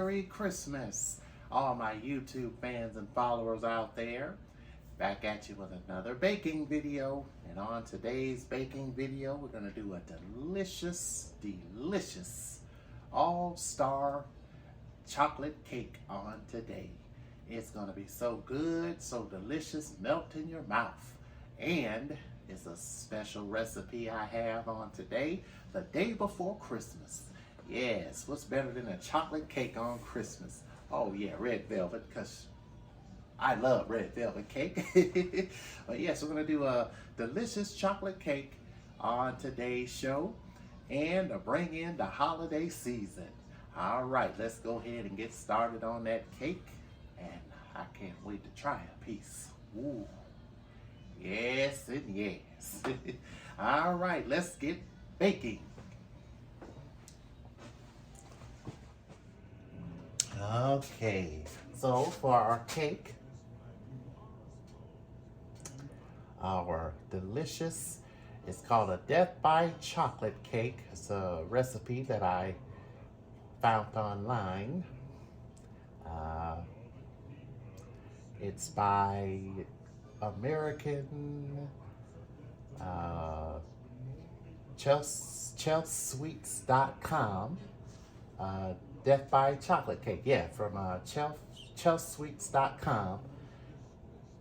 Merry Christmas, all my YouTube fans and followers out there. Back at you with another baking video. And on today's baking video, we're going to do a delicious all-star chocolate cake on today. It's going to be so good, so delicious, melt in your mouth. And it's a special recipe I have on today, the day before Christmas. Yes, what's better than a chocolate cake on Christmas? Oh yeah, red velvet, because I love red velvet cake. But yes, we're going to do a delicious chocolate cake on today's show and to bring in the holiday season. All right, let's go ahead and get started on that cake. And I can't wait to try a piece. Ooh. Yes and yes. All right, let's get baking. Okay, so for our cake, our delicious, it's called a Death by Chocolate cake. It's a recipe that I found online. It's by American ChelsSweets.com. Death by Chocolate cake, yeah, from ChelsSweets.com.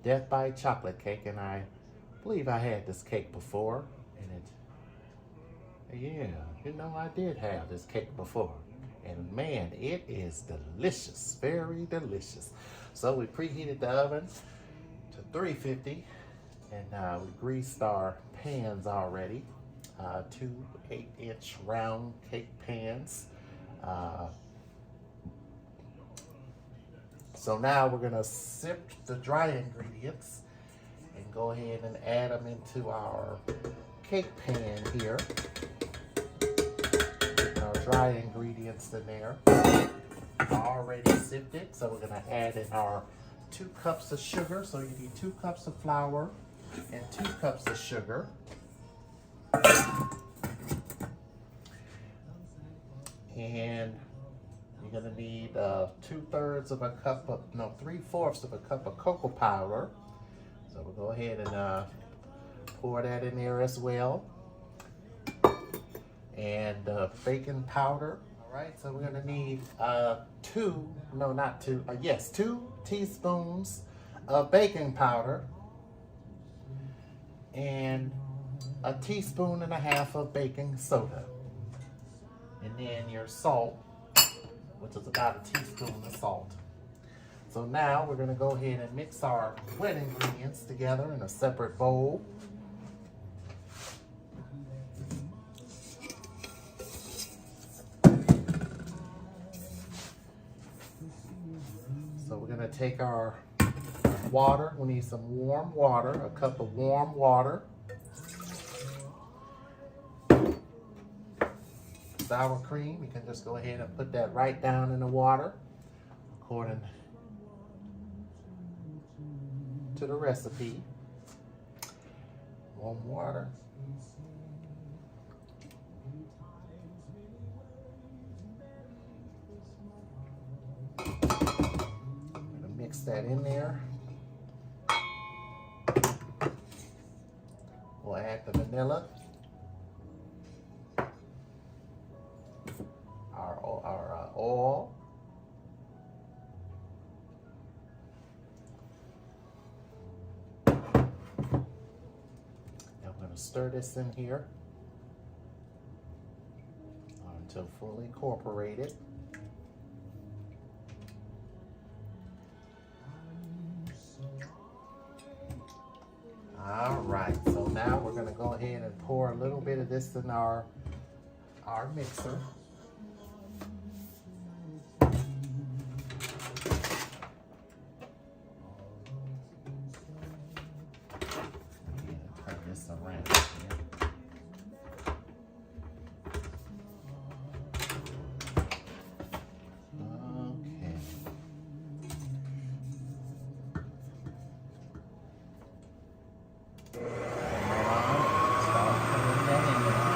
Death by Chocolate cake, and I believe I had this cake before, and I did have this cake before, and man, it is delicious, very delicious. So we preheated the oven to 350, and we greased our pans already, 2 8-inch round cake pans. So now we're gonna sift the dry ingredients and go ahead and add them into our cake pan here. Getting our dry ingredients in there, already sifted. So we're gonna add in our 2 cups of sugar. So you need 2 cups of flour and 2 cups of sugar. And you're gonna need 2/3 of a cup of, no, 3/4 of a cup of cocoa powder. So we'll go ahead and pour that in there as well. And baking powder. All right, so we're gonna need 2 teaspoons of baking powder and 1.5 teaspoons of baking soda. And then your salt, which is about 1 teaspoon of salt. So now we're going to go ahead and mix our wet ingredients together in a separate bowl. So we're going to take our water. We need some warm water, a cup of warm water. Sour cream, you can just go ahead and put that right down in the water according to the recipe. Warm water. I'm gonna mix that in there. We'll add the vanilla. Our oil, now I'm going to stir this in here until fully incorporated. All right, so now we're going to go ahead and pour a little bit of this in our mixer. Around here. Okay. Start putting that in there.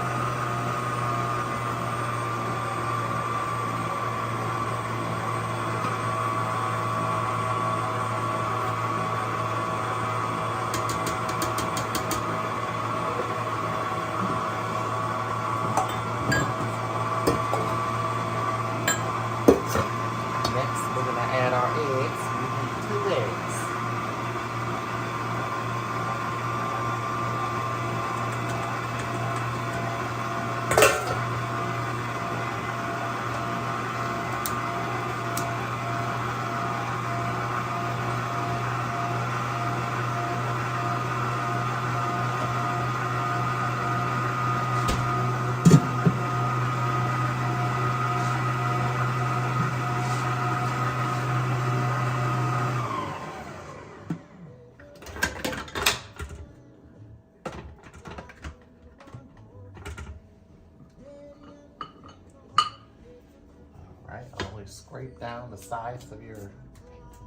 scrape down the sides of your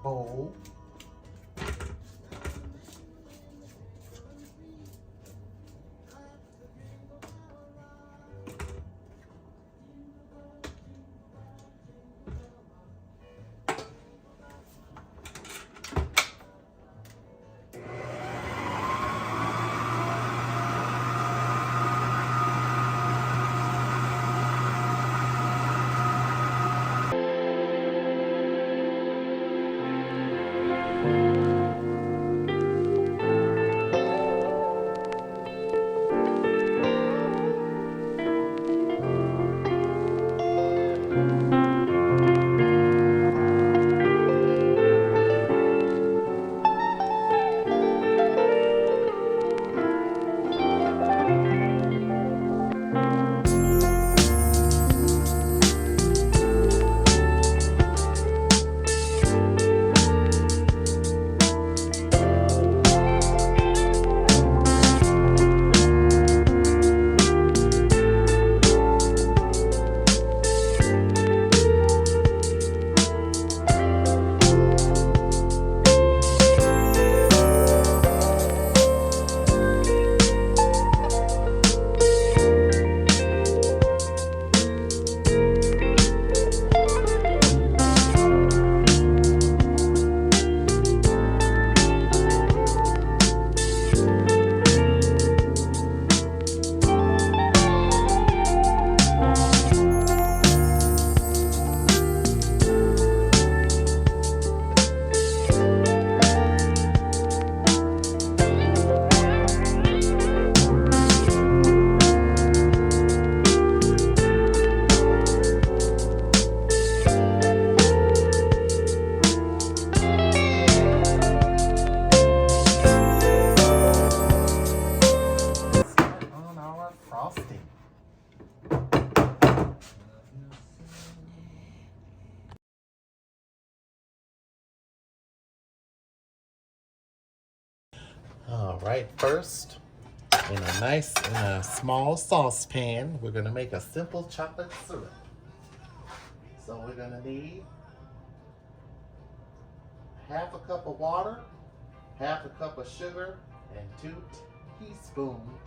bowl. On our frosting. All right, first, in a small saucepan, we're gonna make a simple chocolate syrup. So we're gonna need half a cup of water, half a cup of sugar, and 2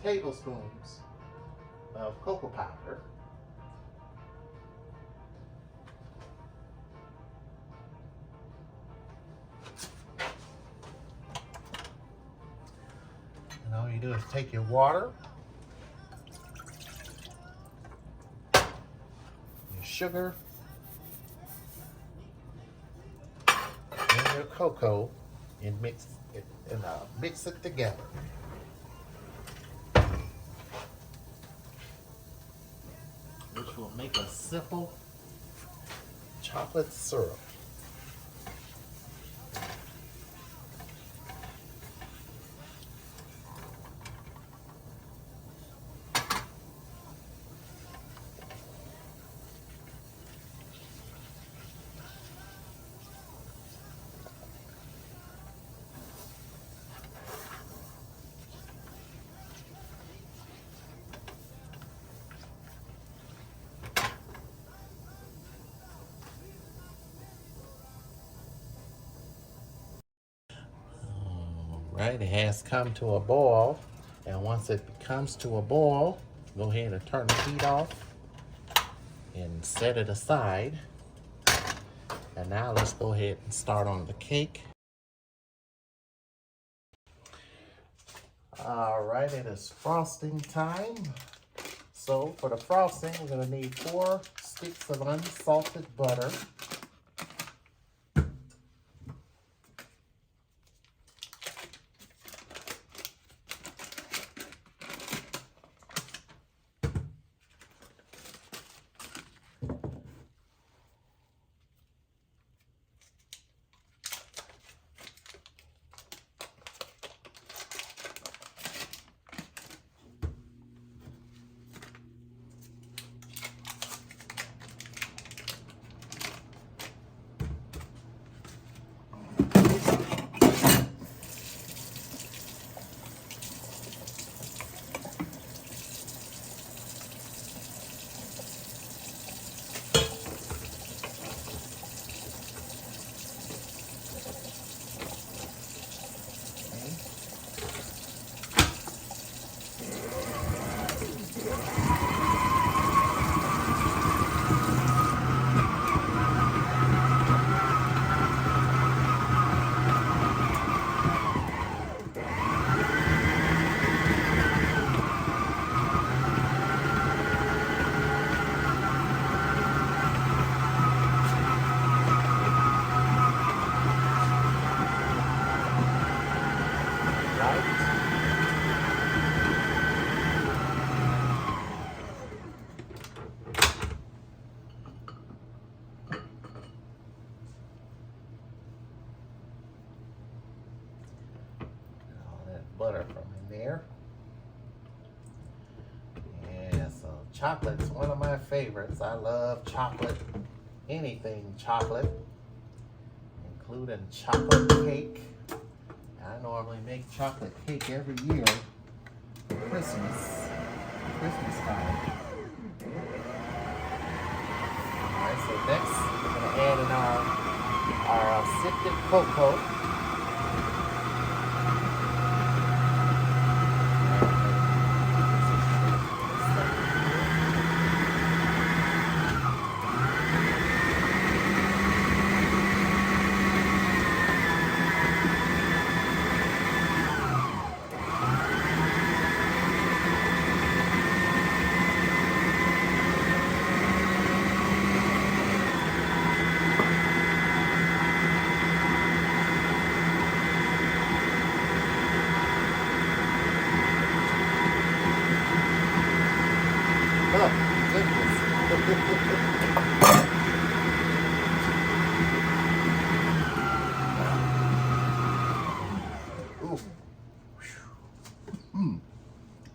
tablespoons of cocoa powder. And all you do is take your water, your sugar, and your cocoa, and mix it together. Which will make a simple chocolate syrup. Right, it has come to a boil, and once it comes to a boil, go ahead and turn the heat off and set it aside. And now let's go ahead and start on the cake. All right, it is frosting time. So for the frosting, we're gonna need 4 sticks of unsalted butter. butter from in there. Yeah, so chocolate's one of my favorites. I love chocolate, anything chocolate, including chocolate cake. I normally make chocolate cake every year for Christmas time. Alright, so next we're going to add in our sifted cocoa.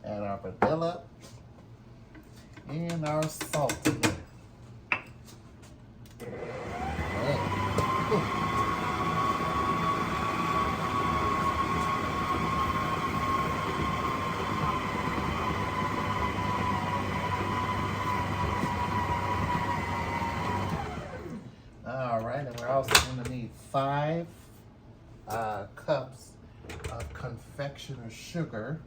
Add our vanilla and our salt in there. All right, and we're also going to need 5 cups of confectioner's sugar.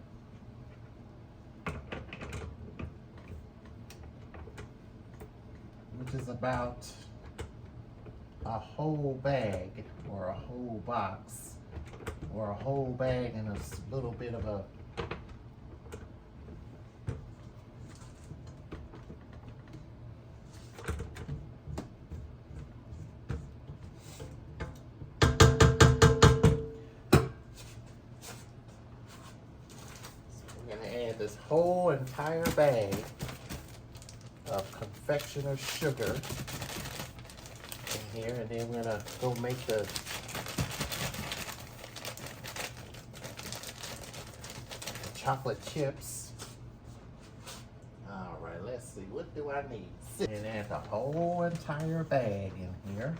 Which is about a whole bag or a whole box or a whole bag and a little bit of a this whole entire bag of confectioner's sugar in here, and then we're gonna go make the chocolate chips. All right, let's see, what do I need? And add the whole entire bag in here.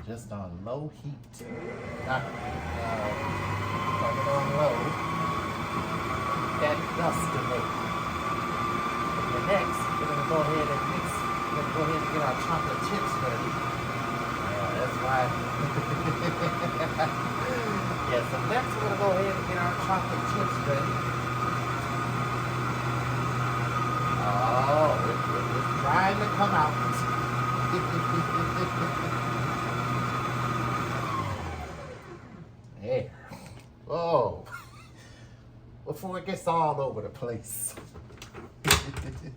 Just on low heat. Turn it on low. Keep that dust away. And next, we're going to go ahead and mix. We're going to go ahead and get our chocolate chips ready. Yeah, that's right. Yeah, so next we're going to go ahead and get our chocolate chips ready. Oh, it's trying to come out. There. Oh. Before it gets all over the place. Okay.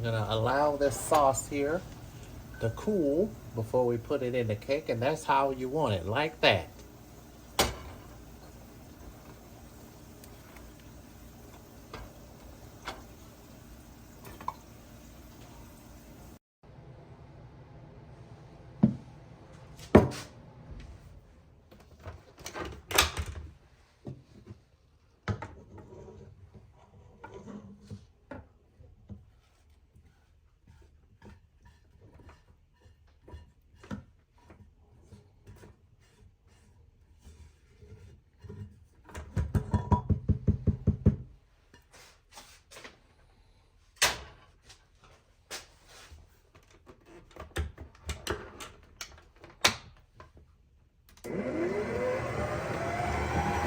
gonna allow this sauce here to cool before we put it in the cake, and that's how you want it, like that.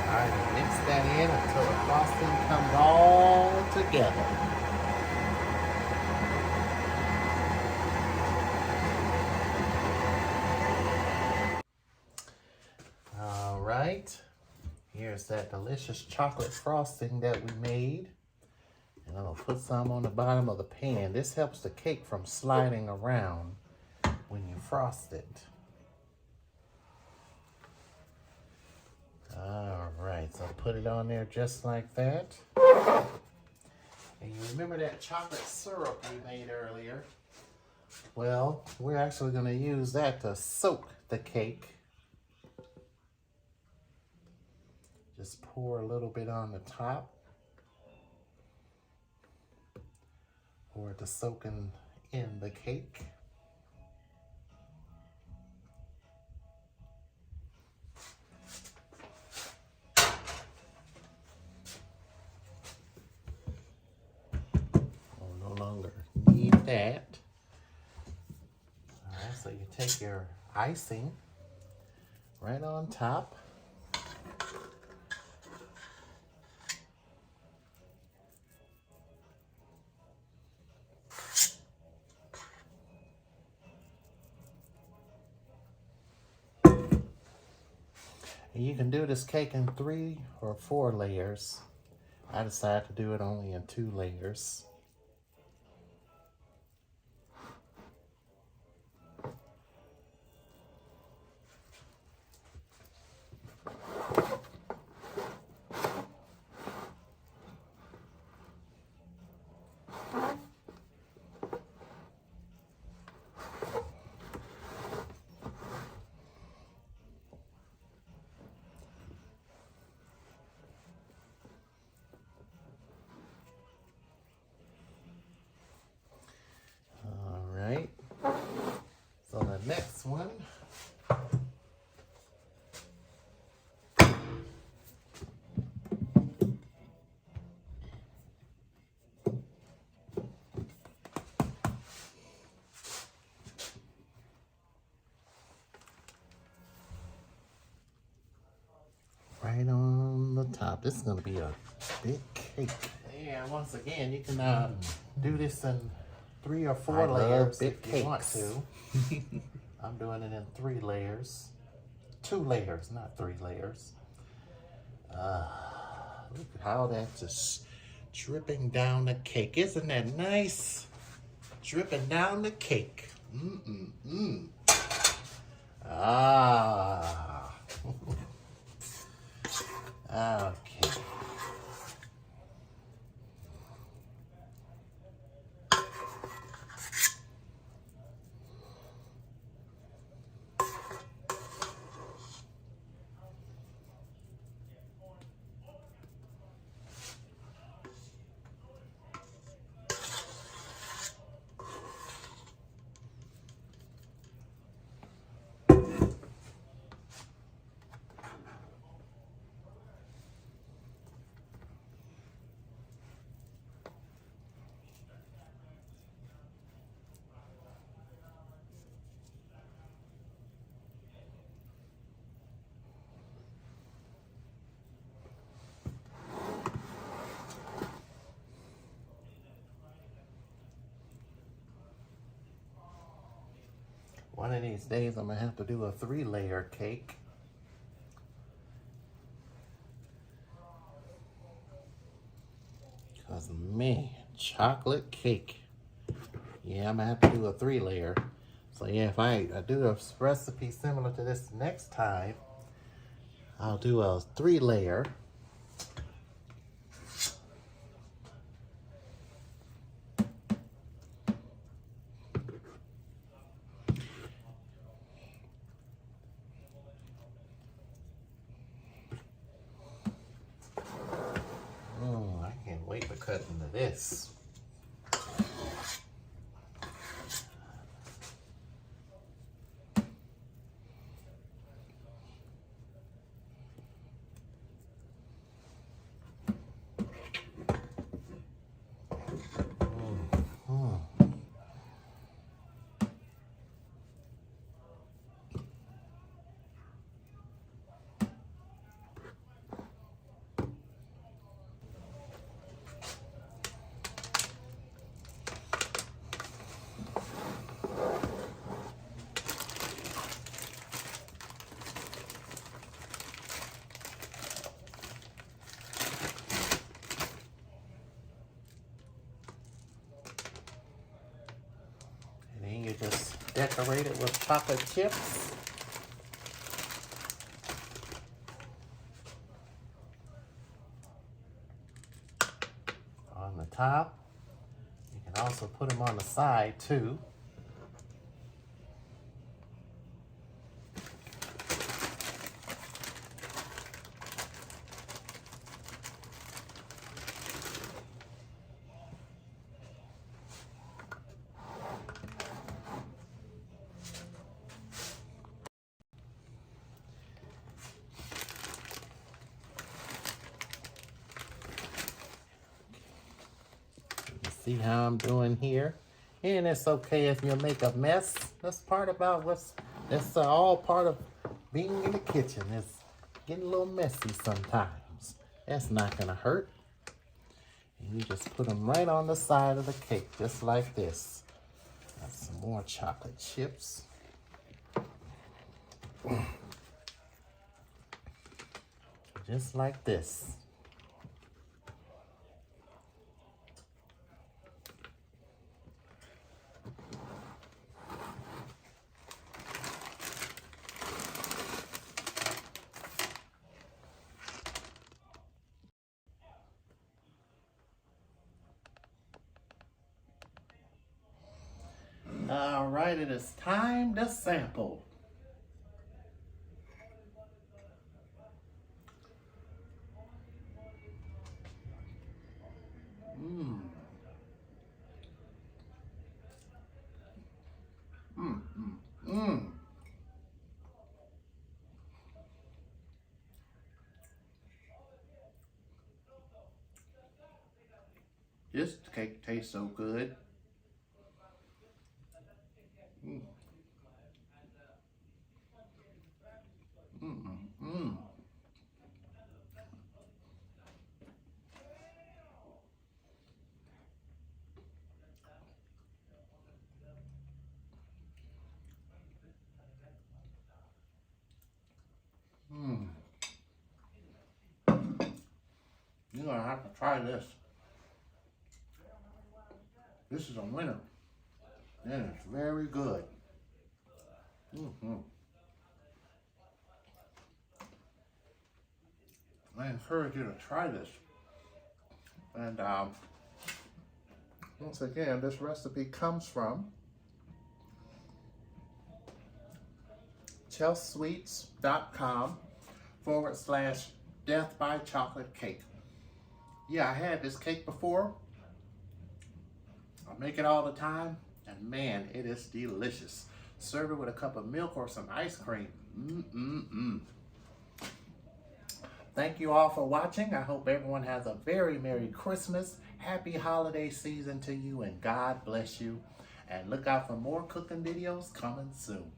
Alright, mix that in until the frosting comes all together. Alright, here's that delicious chocolate frosting that we made. And I'm gonna put some on the bottom of the pan. This helps the cake from sliding around when you frost it. All right, so put it on there just like that. And you remember that chocolate syrup we made earlier? Well, we're actually gonna use that to soak the cake. Just pour a little bit on the top. Pour it to soaking in the cake. No longer need that. All right, so you take your icing right on top. And you can do this cake in 3 or 4 layers. I decided to do it only in 2 layers. So the next one, right on the top. This is going to be a big cake. And once again, you can do this in 3 or 4 layers if you want to. I'm doing it in 3 layers. 2 layers, not 3 layers. Look at how that's just dripping down the cake. Isn't that nice? Dripping down the cake. Ah. Okay. One of these days, I'm going to have to do a 3-layer cake. Because, man, chocolate cake Yeah, I'm gonna have to do a 3-layer. So yeah, if I do a recipe similar to this next time, I'll do a 3-layer. I can't wait to cut into this. You just decorate it with chocolate chips. On the top. You can also put them on the side too. See how I'm doing here? And it's okay if you make a mess. That's part about that's all part of being in the kitchen. It's getting a little messy sometimes. That's not gonna hurt. And you just put them right on the side of the cake, just like this. Got some more chocolate chips. Just like this. All right, it is time to sample. This cake tastes so good. You're gonna have to try this. This is a winner. And it's very good. I encourage you to try this. And once again, this recipe comes from chelsweets.com/death by chocolate cake. Yeah, I had this cake before. I make it all the time, and man, it is delicious. Serve it with a cup of milk or some ice cream. Thank you all for watching. I hope everyone has a very Merry Christmas, Happy Holiday season to you, and God bless you. And look out for more cooking videos coming soon.